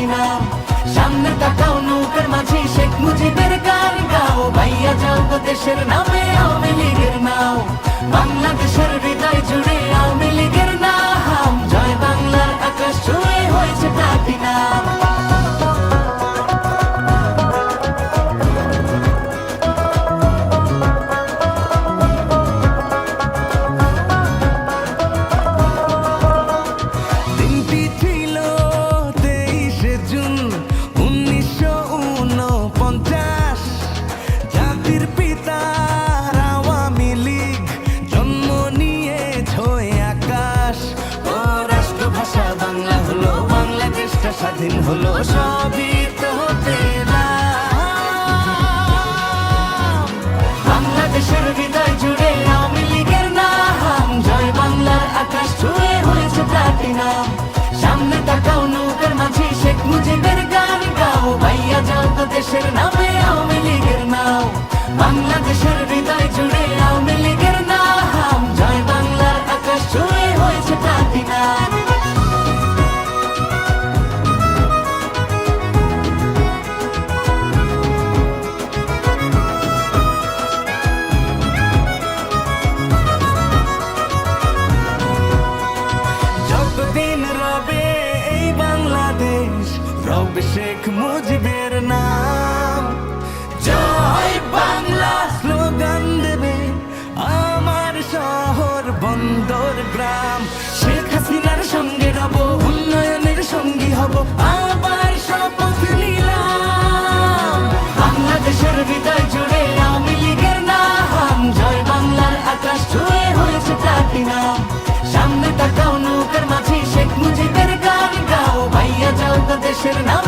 Platinum. সামনে তাকাও নৌকার মাঝি শেখ মুজিবের গান গাও, ভাইয়া যাও তো দেশের নামে আওয়ামী লীগের নাও। বাংলাদেশের হৃদয় জুড়ে আওয়ামী লীগের নাম, জয় বাংলার আকাশ ছুঁয়ে হয়েছে প্লাটিনাম। স্বাধীন হলো সবই তো পেলাম, বাংলাদেশের হৃদয় জুড়ে আওয়ামী লীগের নাম, জয় বাংলার আকাশ ছুঁয়ে হয়েছে প্লাটিনাম। সামনে তাকাও নৌকার মাঝি শেখ মুজিবের গান গাও, ভাইয়া যাও তো দেশের নামে আওয়ামী লীগের নাও। বাংলাদেশের হৃদয় জুড়ে আওয়ামী লীগের নাম, জয় বাংলার আকাশ ছুঁয়ে হয়েছে প্লাটিনাম। রবে শেখ মুজিবের নাম, জয় বাংলা স্লোগান দেবে আমার শহর বন্দর গ্রাম। শেখ হাসিনার সঙ্গে রব, উন্নয়নের সঙ্গী হব, আবার শপথ নিলাম। বাংলাদেশের হৃদয় জুড়ে আওয়ামী লীগের নাম, জয় বাংলার আকাশ ছুঁয়ে হয়েছে প্লাটিনাম। সামনে তাকাও নৌকার মাঝি শেখ মুজিবের গান গাও, ভাইয়া যাও তো দেশের নাম